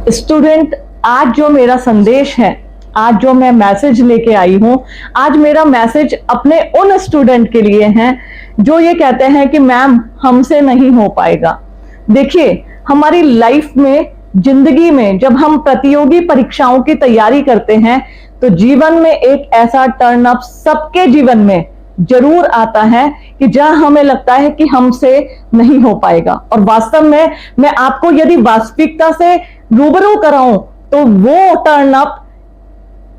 Student, आज जो मेरा संदेश है, आज जो मैं मैसेज लेके आई हूं, आज मेरा मैसेज अपने उन स्टूडेंट के लिए है जो ये कहते हैं कि मैम हमसे नहीं हो पाएगा। देखिए, हमारी लाइफ में, जिंदगी में जब हम प्रतियोगी परीक्षाओं की तैयारी करते हैं तो जीवन में एक ऐसा टर्न अप सबके जीवन में जरूर आता है कि जहां हमें लगता है कि हमसे नहीं हो पाएगा। और वास्तव में मैं आपको यदि वास्तविकता से रूबरू कराऊं तो वो टर्न अप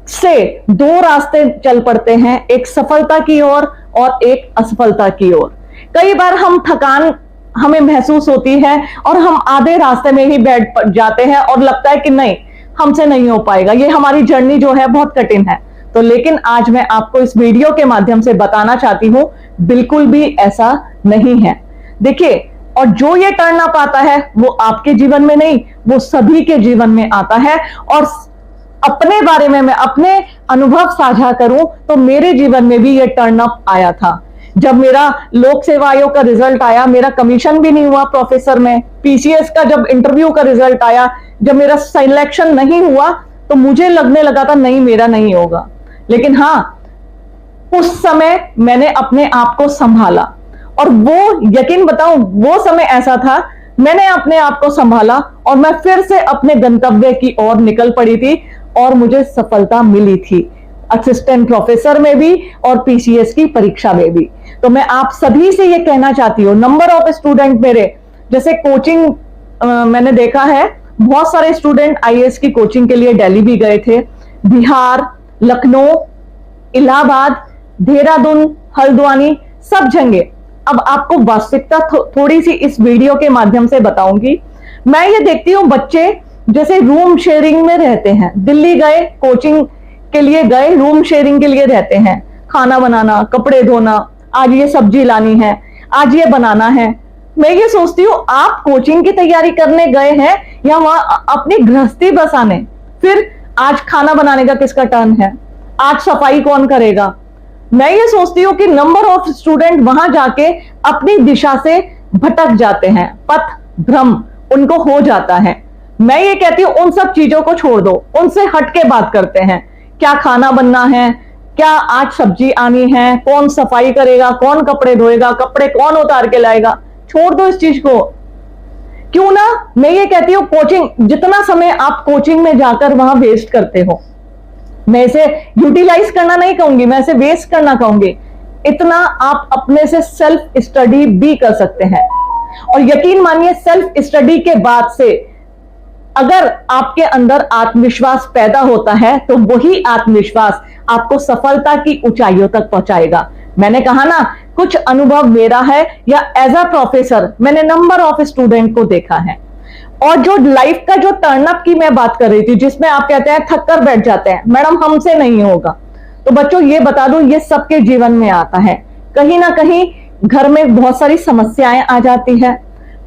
से दो रास्ते चल पड़ते हैं, एक सफलता की ओर और एक असफलता की ओर। कई बार हम थकान हमें महसूस होती है और हम आधे रास्ते में ही बैठ जाते हैं और लगता है कि नहीं, हमसे नहीं हो पाएगा, ये हमारी जर्नी जो है बहुत कठिन है। तो लेकिन आज मैं आपको इस वीडियो के माध्यम से बताना चाहती हूं, बिल्कुल भी ऐसा नहीं है। देखिए, और जो ये टर्न अप आता है वो आपके जीवन में नहीं, वो सभी के जीवन में आता है। और अपने बारे में मैं अपने अनुभव साझा करूं तो मेरे जीवन में भी ये टर्न अप आया था। जब मेरा लोक सेवा आयोग का रिजल्ट आया, मेरा कमीशन भी नहीं हुआ प्रोफेसर में, पीसीएस का जब इंटरव्यू का रिजल्ट आया, जब मेरा सिलेक्शन नहीं हुआ तो मुझे लगने लगा था नहीं, मेरा नहीं होगा। लेकिन हाँ, उस समय मैंने अपने आप को संभाला और वो, यकीन बताऊं, वो समय ऐसा था, मैंने अपने आप को संभाला और मैं फिर से अपने गंतव्य की ओर निकल पड़ी थी और मुझे सफलता मिली थी, असिस्टेंट प्रोफेसर में भी और पीसीएस की परीक्षा में भी। तो मैं आप सभी से ये कहना चाहती हूँ, नंबर ऑफ स्टूडेंट मेरे जैसे कोचिंग मैंने देखा है, बहुत सारे स्टूडेंट आईएएस की कोचिंग के लिए दिल्ली भी गए थे, बिहार, लखनऊ, इलाहाबाद, देहरादून, हल्द्वानी, सब जगह। अब आपको वास्तविकता थोड़ी सी इस वीडियो के माध्यम से बताऊंगी। मैं ये देखती हूँ बच्चे जैसे रूम शेयरिंग में रहते हैं, दिल्ली गए, कोचिंग के लिए गए, रूम शेयरिंग के लिए रहते हैं, खाना बनाना, कपड़े धोना, आज ये सब्जी लानी है, आज ये बनाना है। मैं ये सोचती हूँ, आप कोचिंग की तैयारी करने गए हैं या वहां अपनी गृहस्थी बसाने? फिर आज खाना बनाने का किसका टर्न है? आज सफाई कौन करेगा? मैं ये सोचती हूँ कि नंबर ऑफ स्टूडेंट वहां जाके अपनी दिशा से भटक जाते हैं, पथ भ्रम उनको हो जाता है। मैं ये कहती हूँ उन सब चीजों को छोड़ दो, उनसे हट के बात करते हैं। क्या खाना बनना है, क्या आज सब्जी आनी है, कौन सफाई करेगा, कौन कपड़े धोएगा, कपड़े कौन उतार के लाएगा, छोड़ दो इस चीज को। क्यों ना, मैं ये कहती हूँ कोचिंग, जितना समय आप कोचिंग में जाकर वहां वेस्ट करते हो, मैं इसे यूटिलाइज करना नहीं कहूंगी, मैं इसे वेस्ट करना कहूंगी, इतना आप अपने से सेल्फ स्टडी भी कर सकते हैं। और यकीन मानिए, सेल्फ स्टडी के बाद से अगर आपके अंदर आत्मविश्वास पैदा होता है तो वही आत्मविश्वास आपको सफलता की ऊंचाइयों तक पहुंचाएगा। मैंने कहा ना, कुछ अनुभव मेरा है या एज अ प्रोफेसर मैंने नंबर ऑफ स्टूडेंट को देखा है। और जो लाइफ का जो टर्नअप की मैं बात कर रही थी, जिसमें आप कहते हैं थक कर बैठ जाते हैं, मैडम हमसे नहीं होगा, तो बच्चों ये बता दूं, ये सबके जीवन में आता है। कहीं ना कहीं घर में बहुत सारी समस्याएं आ जाती है,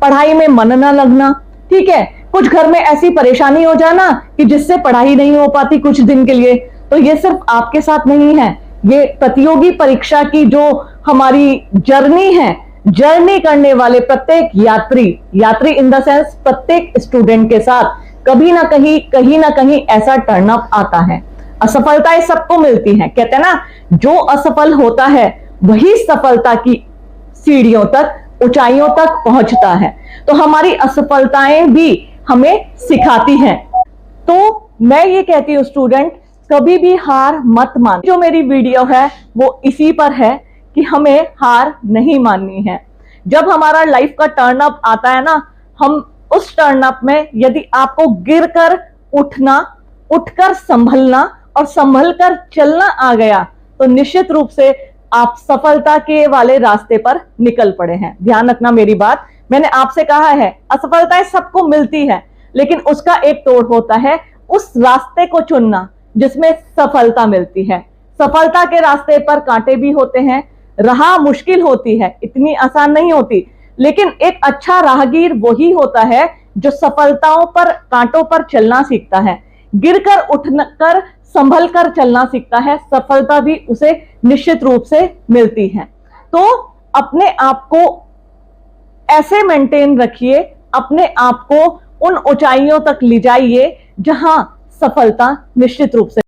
पढ़ाई में मन ना लगना, ठीक है, कुछ घर में ऐसी परेशानी हो जाना कि जिससे पढ़ाई नहीं हो पाती कुछ दिन के लिए। तो ये सिर्फ आपके साथ नहीं है, ये प्रतियोगी परीक्षा की जो हमारी जर्नी है, जर्नी करने वाले प्रत्येक यात्री इन द सेंस प्रत्येक स्टूडेंट के साथ कभी ना कहीं ना कहीं ऐसा टर्न अप आता है। असफलताएं सबको मिलती हैं, कहते हैं ना, जो असफल होता है वही सफलता की सीढ़ियों तक, ऊंचाइयों तक पहुंचता है। तो हमारी असफलताएं भी हमें सिखाती हैं। तो मैं ये कहती हूँ स्टूडेंट, कभी भी हार मत मान। जो मेरी वीडियो है वो इसी पर है कि हमें हार नहीं माननी है। जब हमारा लाइफ का टर्न अप आता है ना, हम उस टर्न अप में यदि आपको गिरकर उठना, उठकर संभलना और संभल कर चलना आ गया तो निश्चित रूप से आप सफलता के वाले रास्ते पर निकल पड़े हैं। ध्यान रखना मेरी बात, मैंने आपसे कहा है असफलताएं सबको मिलती है, लेकिन उसका एक तोड़ होता है उस रास्ते को चुनना जिसमें सफलता मिलती है। सफलता के रास्ते पर कांटे भी होते हैं, राह मुश्किल होती है, इतनी आसान नहीं होती, लेकिन एक अच्छा राहगीर वही होता है जो सफलताओं पर, कांटों पर चलना सीखता है, गिरकर उठकर संभल कर चलना सीखता है, सफलता भी उसे निश्चित रूप से मिलती है। तो अपने आप को ऐसे मेंटेन रखिए, अपने आप को उन ऊंचाइयों तक ले जाइए जहां सफलता निश्चित रूप से